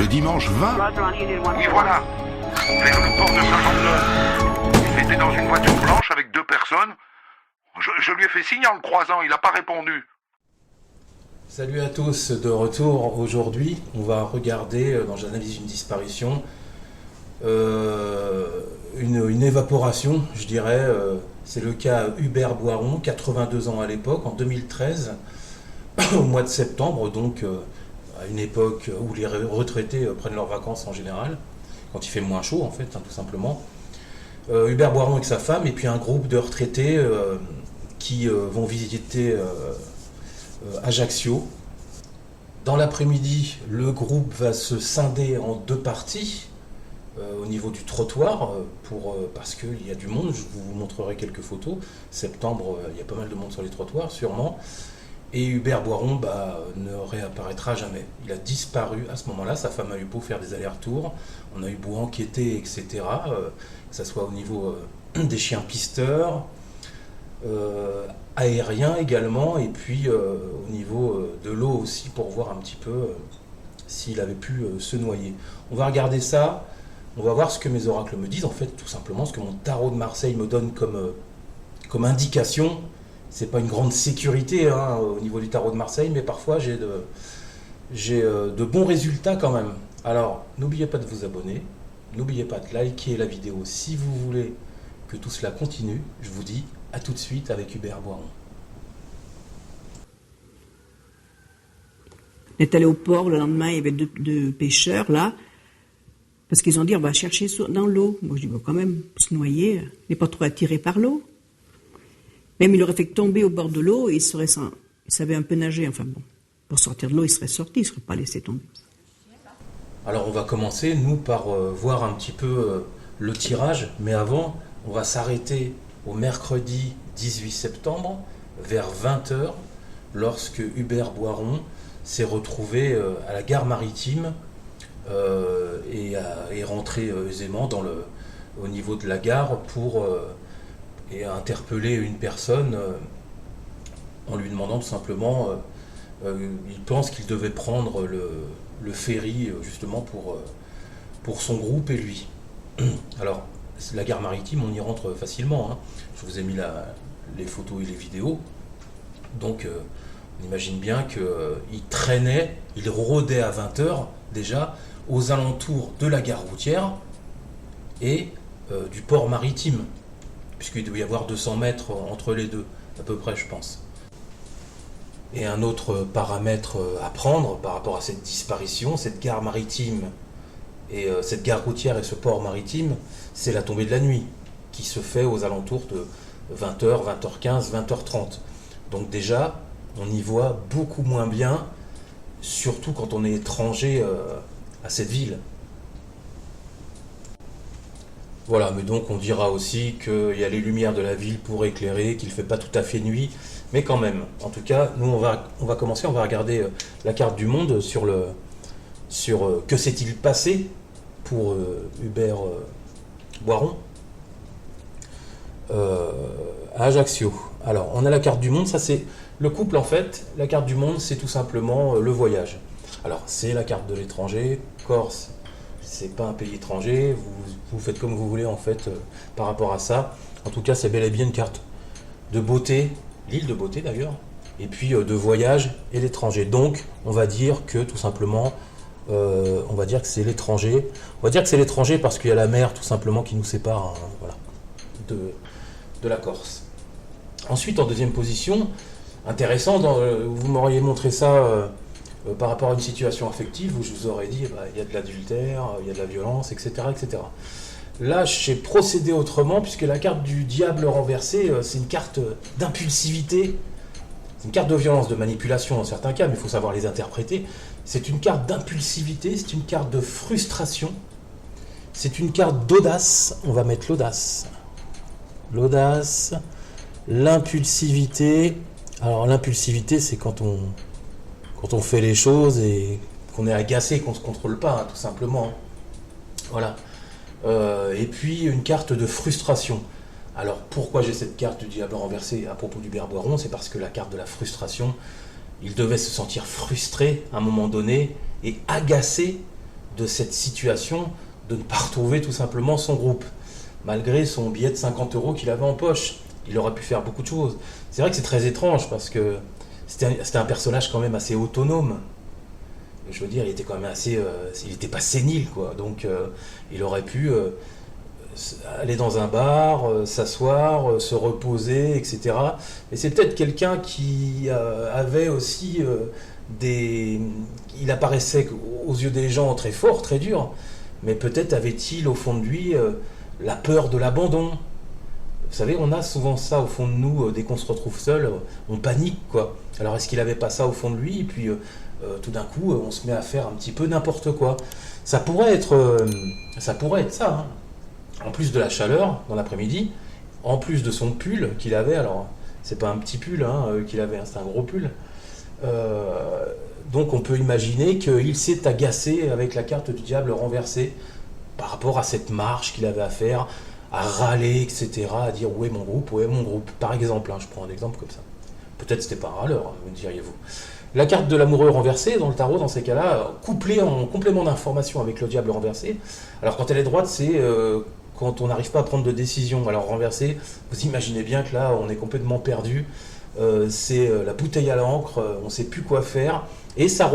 le dimanche 20. Oui, voilà. Vers le port de Saint-Jean-de-Luz. Il était dans une voiture blanche avec 2 personnes. Je lui ai fait signe en le croisant, il n'a pas répondu. Salut à tous, de retour aujourd'hui. On va regarder dans J'analyse une disparition une évaporation, je dirais. C'est le cas Hubert Boiron, 82 ans à l'époque, en 2013, au mois de septembre, donc à une époque où les retraités prennent leurs vacances en général, quand il fait moins chaud en fait, tout simplement. Hubert Boiron avec sa femme et puis un groupe de retraités qui vont visiter Ajaccio. Dans l'après-midi, le groupe va se scinder en 2 parties au niveau du trottoir parce qu'il y a du monde. Je vous montrerai quelques photos. Septembre, il y a pas mal de monde sur les trottoirs, sûrement. Et Hubert Boiron ne réapparaîtra jamais. Il a disparu à ce moment-là. Sa femme a eu beau faire des allers-retours. On a eu beau enquêter, etc. Que ce soit au niveau des chiens pisteurs, aérien également, et puis au niveau de l'eau aussi, pour voir un petit peu s'il avait pu se noyer. On va regarder ça, on va voir ce que mes oracles me disent, en fait, tout simplement, ce que mon tarot de Marseille me donne comme indication. C'est pas une grande sécurité au niveau du tarot de Marseille, mais parfois j'ai de bons résultats quand même. Alors, n'oubliez pas de vous abonner, n'oubliez pas de liker la vidéo si vous voulez que tout cela continue. Je vous dis à tout de suite avec Hubert Boiron. On est allé au port, le lendemain, il y avait deux pêcheurs, là, parce qu'ils ont dit, on va chercher dans l'eau. Moi, je dis, bon, quand même, se noyer, il n'est pas trop attiré par l'eau. Même, il aurait fait tomber au bord de l'eau, et il savait un peu nager, enfin bon. Pour sortir de l'eau, il serait sorti, il ne serait pas laissé tomber. Alors, on va commencer, nous, par voir un petit peu le tirage, mais avant, on va s'arrêter au mercredi 18 septembre, vers 20h, lorsque Hubert Boiron s'est retrouvé à la gare maritime et est rentré aisément au niveau de la gare et a interpellé une personne en lui demandant tout simplement, il pense qu'il devait prendre le ferry justement pour son groupe et lui. Alors, la gare maritime, on y rentre facilement. Je vous ai mis les photos et les vidéos. Donc, on imagine bien qu'il traînait, il rôdait à 20h déjà aux alentours de la gare routière et du port maritime, puisqu'il devait y avoir 200 mètres entre les deux, à peu près, je pense. Et un autre paramètre à prendre par rapport à cette disparition, cette gare maritime et cette gare routière et ce port maritime, c'est la tombée de la nuit, qui se fait aux alentours de 20h, 20h15, 20h30. Donc déjà, on y voit beaucoup moins bien, surtout quand on est étranger à cette ville. Voilà, mais donc on dira aussi qu'il y a les lumières de la ville pour éclairer, qu'il ne fait pas tout à fait nuit, mais quand même. En tout cas, nous on va commencer, on va regarder la carte du monde sur que s'est-il passé pour Hubert Boiron à Ajaccio. Alors, on a la carte du monde, ça c'est le couple en fait. La carte du monde, c'est tout simplement le voyage. Alors, c'est la carte de l'étranger. Corse, c'est pas un pays étranger. Vous faites comme vous voulez en fait par rapport à ça. En tout cas, c'est bel et bien une carte de beauté, l'île de beauté d'ailleurs, et puis de voyage et l'étranger. Donc, on va dire que tout simplement, on va dire que c'est l'étranger. On va dire que c'est l'étranger parce qu'il y a la mer tout simplement qui nous sépare, voilà, de la Corse. Ensuite, en deuxième position, intéressant, vous m'auriez montré ça par rapport à une situation affective où je vous aurais dit, il y a de l'adultère, il y a de la violence, etc., etc. Là, j'ai procédé autrement puisque la carte du diable renversé, c'est une carte d'impulsivité. C'est une carte de violence, de manipulation dans certains cas, mais il faut savoir les interpréter. C'est une carte d'impulsivité, c'est une carte de frustration, c'est une carte d'audace. On va mettre l'audace. L'audace, l'impulsivité. Alors l'impulsivité, c'est quand on fait les choses et qu'on est agacé, qu'on ne se contrôle pas, tout simplement. Voilà. Et puis une carte de frustration. Alors pourquoi j'ai cette carte du diable renversé à propos d'Hubert Boiron? C'est parce que la carte de la frustration, il devait se sentir frustré à un moment donné et agacé de cette situation de ne pas retrouver tout simplement son groupe, malgré son billet de 50 € qu'il avait en poche. Il aurait pu faire beaucoup de choses. C'est vrai que c'est très étrange parce que c'était un personnage quand même assez autonome. Je veux dire, il était quand même assez... il n'était pas sénile, quoi. Donc, il aurait pu aller dans un bar, s'asseoir, se reposer, etc. Et c'est peut-être quelqu'un qui avait aussi il apparaissait aux yeux des gens très fort, très dur, mais peut-être avait-il au fond de lui la peur de l'abandon. Vous savez, on a souvent ça au fond de nous, dès qu'on se retrouve seul, on panique, quoi. Alors est-ce qu'il n'avait pas ça au fond de lui, et puis tout d'un coup, on se met à faire un petit peu n'importe quoi. Ça pourrait être ça, hein. En plus de la chaleur dans l'après-midi, en plus de son pull qu'il avait, alors c'est pas un petit pull qu'il avait, hein, c'est un gros pull. Donc on peut imaginer qu'il s'est agacé avec la carte du diable renversée par rapport à cette marche qu'il avait à faire, à râler, etc., à dire où est mon groupe, par exemple, hein, je prends un exemple comme ça. Peut-être c'était pas un râleur, me diriez-vous. La carte de l'amoureux renversé dans le tarot, dans ces cas-là, couplée en complément d'information avec le diable renversé. Alors quand elle est droite, c'est quand on n'arrive pas à prendre de décision. Alors renversé, vous imaginez bien que là, on est complètement perdu. C'est la bouteille à l'encre, on ne sait plus quoi faire. Et ça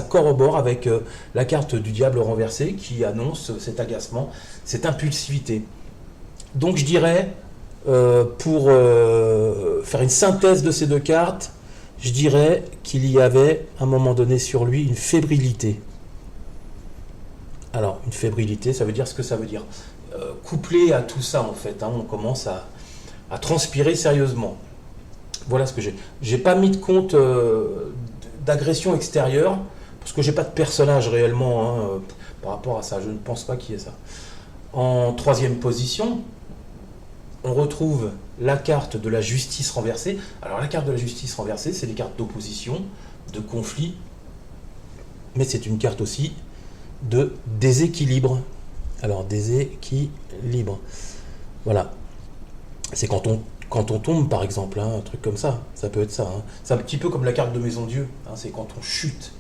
corrobore avec la carte du diable renversé qui annonce cet agacement, cette impulsivité. Donc je dirais, pour faire une synthèse de ces deux cartes, je dirais qu'il y avait à un moment donné sur lui une fébrilité. Alors, une fébrilité, ça veut dire ce que ça veut dire. Couplé à tout ça, en fait, hein, on commence à transpirer sérieusement. Voilà ce que j'ai. J'ai pas mis de compte d'agression extérieure, parce que j'ai pas de personnage réellement par rapport à ça. Je ne pense pas qu'il y ait ça. En troisième position, on retrouve la carte de la justice renversée. Alors la carte de la justice renversée, c'est les cartes d'opposition, de conflit, mais c'est une carte aussi de déséquilibre. Alors déséquilibre, voilà. C'est quand on tombe, par exemple, hein, un truc comme ça peut être ça. Hein. C'est un petit peu comme la carte de Maison Dieu, hein, c'est quand on chute.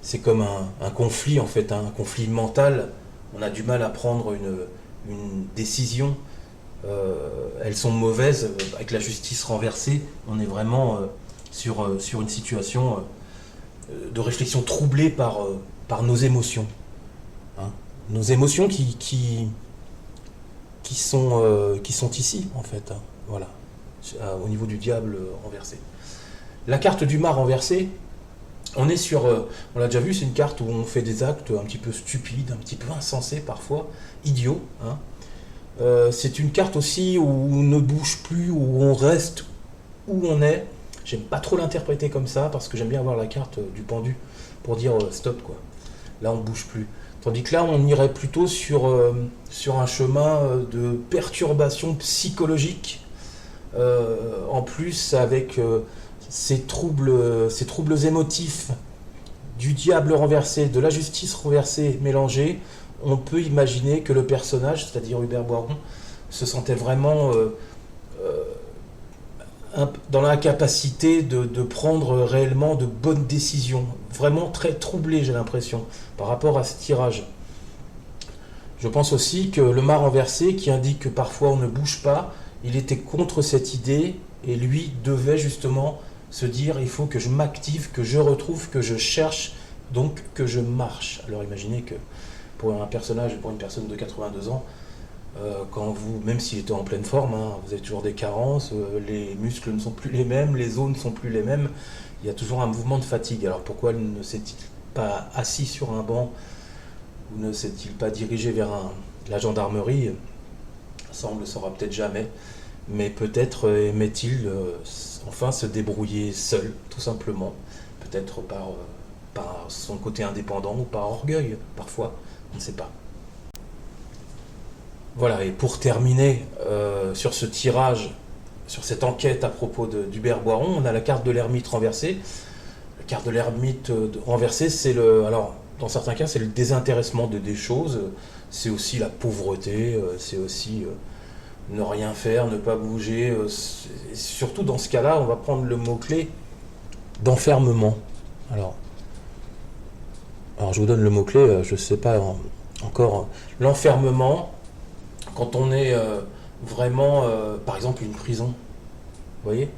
C'est comme un conflit, en fait, hein, un conflit mental. On a du mal à prendre une décision. Elles sont mauvaises. Avec la justice renversée, on est vraiment sur une situation de réflexion troublée par nos émotions. Hein. Nos émotions qui sont ici, en fait. Hein. Voilà. Au niveau du diable renversé. La carte du mât renversé, on est sur... on l'a déjà vu, c'est une carte où on fait des actes un petit peu stupides, un petit peu insensés parfois, idiots. Hein. C'est une carte aussi où on ne bouge plus, où on reste où on est. J'aime pas trop l'interpréter comme ça, parce que j'aime bien avoir la carte du pendu pour dire stop, quoi. Là, on ne bouge plus. Tandis que là, on irait plutôt sur un chemin de perturbation psychologique, en plus avec ces troubles émotifs du diable renversé, de la justice renversée mélangée. On peut imaginer que le personnage, c'est-à-dire Hubert Boiron, se sentait vraiment dans l'incapacité de prendre réellement de bonnes décisions. Vraiment très troublé, j'ai l'impression, par rapport à ce tirage. Je pense aussi que le mât renversé, qui indique que parfois on ne bouge pas, il était contre cette idée, et lui devait justement se dire, il faut que je m'active, que je retrouve, que je cherche, donc que je marche. Alors imaginez que pour un personnage, pour une personne de 82 ans, quand vous, même s'il était en pleine forme, hein, vous avez toujours des carences, les muscles ne sont plus les mêmes, les os ne sont plus les mêmes, il y a toujours un mouvement de fatigue. Alors pourquoi ne s'est-il pas assis sur un banc, ou ne s'est-il pas dirigé vers la gendarmerie? Ça, on ne le saura peut-être jamais, mais peut-être aimait-il enfin se débrouiller seul, tout simplement, peut-être par son côté indépendant ou par orgueil, parfois, on ne sait pas. Voilà, et pour terminer sur ce tirage, sur cette enquête à propos d'Hubert Boiron, on a la carte de l'ermite renversée. La carte de l'ermite renversée, c'est alors dans certains cas, c'est le désintéressement des choses, c'est aussi la pauvreté, c'est aussi ne rien faire, ne pas bouger. Surtout dans ce cas-là, on va prendre le mot-clé d'enfermement. Alors, Alors je vous donne le mot-clé, je ne sais pas encore, l'enfermement, quand on est vraiment, par exemple, une prison, vous voyez,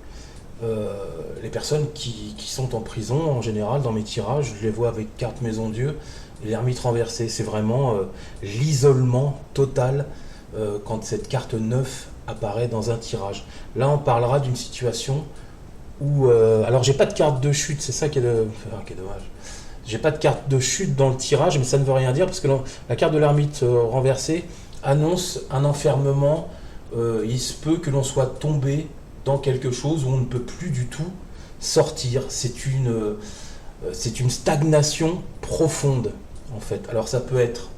les personnes qui sont en prison, en général, dans mes tirages, je les vois avec carte Maison Dieu, et l'ermite renversé, c'est vraiment l'isolement total quand cette carte 9 apparaît dans un tirage. Là, on parlera d'une situation où... alors, j'ai pas de carte de chute, c'est ça qui est dommage. J'ai pas de carte de chute dans le tirage, mais ça ne veut rien dire, parce que la carte de l'ermite renversé annonce un enfermement. Il se peut que l'on soit tombé dans quelque chose où on ne peut plus du tout sortir. C'est une stagnation profonde, en fait. Alors ça peut être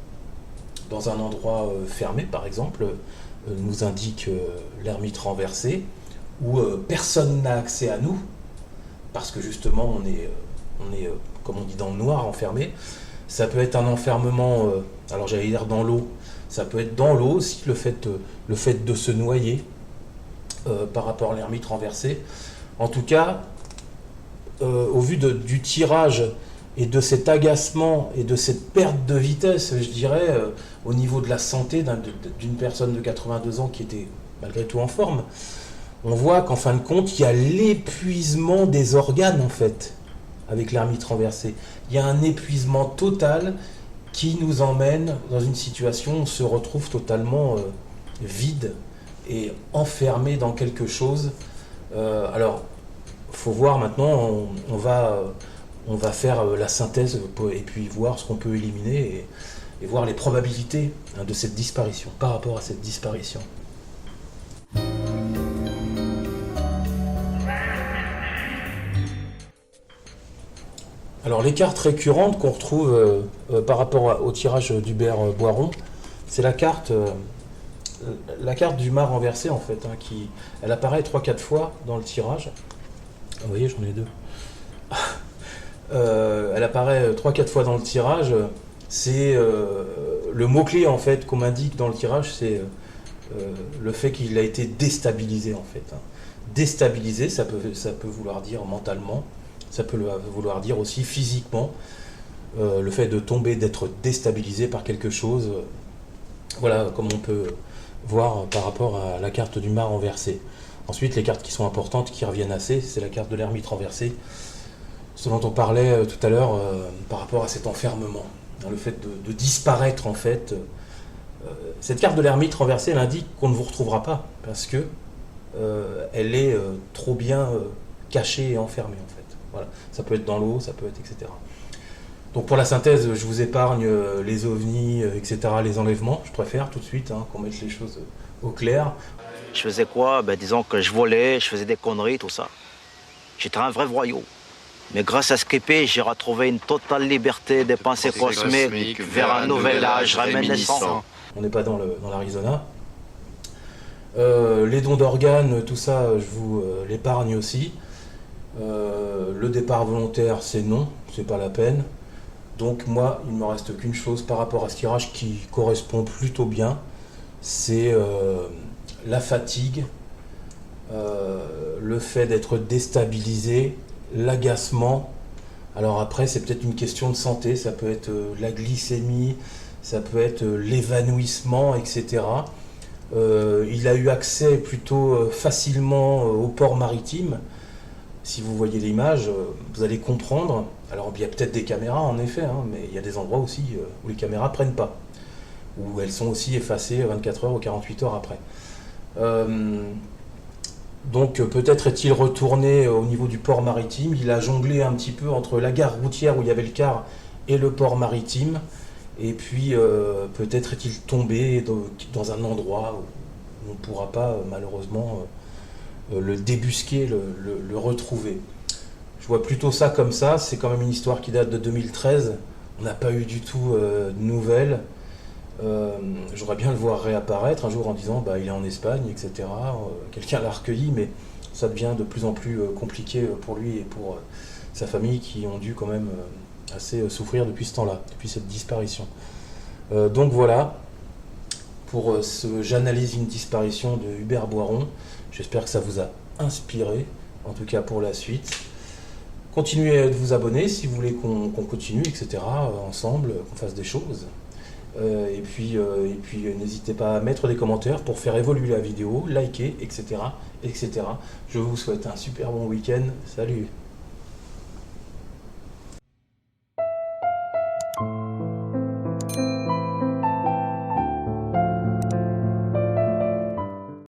dans un endroit fermé, par exemple, nous indique l'ermite renversé, où personne n'a accès à nous, parce que justement on est comme on dit, dans le noir, enfermé. Ça peut être un enfermement, alors j'allais dire dans l'eau, ça peut être dans l'eau aussi, le fait de se noyer par rapport à l'ermite renversé. En tout cas, au vu du tirage et de cet agacement et de cette perte de vitesse, je dirais, au niveau de la santé d'une personne de 82 ans qui était malgré tout en forme, on voit qu'en fin de compte, il y a l'épuisement des organes, en fait, avec l'ermite renversé. Il y a un épuisement total qui nous emmène dans une situation où on se retrouve totalement vide et enfermé dans quelque chose. Alors, il faut voir maintenant, on va faire la synthèse et puis voir ce qu'on peut éliminer et voir les probabilités de cette disparition, par rapport à cette disparition. Alors les cartes récurrentes qu'on retrouve par rapport au tirage d'Hubert Boiron, c'est la carte du mât renversé en fait, elle apparaît 3-4 fois dans le tirage. Vous voyez, j'en ai deux. Elle apparaît 3-4 fois dans le tirage. C'est le mot-clé en fait qu'on m'indique dans le tirage, c'est le fait qu'il a été déstabilisé en fait. Déstabilisé, ça peut vouloir dire mentalement. Ça peut vouloir dire aussi physiquement, le fait de tomber, d'être déstabilisé par quelque chose. Voilà, comme on peut voir par rapport à la carte du mât renversé. Ensuite, les cartes qui sont importantes, qui reviennent assez, c'est la carte de l'ermite renversé, ce dont on parlait tout à l'heure par rapport à cet enfermement, le fait de disparaître en fait. Cette carte de l'ermite renversé, elle indique qu'on ne vous retrouvera pas, parce que elle est trop bien cachée et enfermée en fait. Voilà. Ça peut être dans l'eau, ça peut être etc. Donc pour la synthèse, je vous épargne les ovnis, etc., les enlèvements. Je préfère tout de suite qu'on mette les choses au clair. Je faisais quoi? Disons que je volais, je faisais des conneries, tout ça. J'étais un vrai voyou. Mais grâce à Skippy, j'ai retrouvé une totale liberté des pensées cosmiques vers un nouvel âge réminiscent. On n'est pas dans l'Arizona. Les dons d'organes, tout ça, je vous l'épargne aussi. Le départ volontaire, c'est non, c'est pas la peine. Donc moi, il ne me reste qu'une chose par rapport à ce tirage qui correspond plutôt bien, c'est la fatigue, le fait d'être déstabilisé, l'agacement. Alors après, c'est peut-être une question de santé, ça peut être la glycémie, ça peut être l'évanouissement, etc. Il a eu accès plutôt facilement au port maritime. Si vous voyez l'image, vous allez comprendre. Alors il y a peut-être des caméras en effet, mais il y a des endroits aussi où les caméras ne prennent pas, où elles sont aussi effacées 24 heures ou 48 heures après. Donc peut-être est-il retourné au niveau du port maritime, il a jonglé un petit peu entre la gare routière où il y avait le car et le port maritime, et puis peut-être est-il tombé dans un endroit où on ne pourra pas malheureusement le débusquer, le retrouver. Je vois plutôt ça comme ça, c'est quand même une histoire qui date de 2013, on n'a pas eu du tout de nouvelles. J'aurais bien le voir réapparaître un jour en disant il est en Espagne, etc. Quelqu'un l'a recueilli, mais ça devient de plus en plus compliqué pour lui et pour sa famille qui ont dû quand même assez souffrir depuis ce temps-là, depuis cette disparition. Donc voilà, pour j'analyse une disparition de Hubert Boiron. J'espère que ça vous a inspiré, en tout cas pour la suite. Continuez de vous abonner si vous voulez qu'on continue, etc. Ensemble, qu'on fasse des choses. Et puis n'hésitez pas à mettre des commentaires pour faire évoluer la vidéo, liker, etc., etc. Je vous souhaite un super bon week-end. Salut!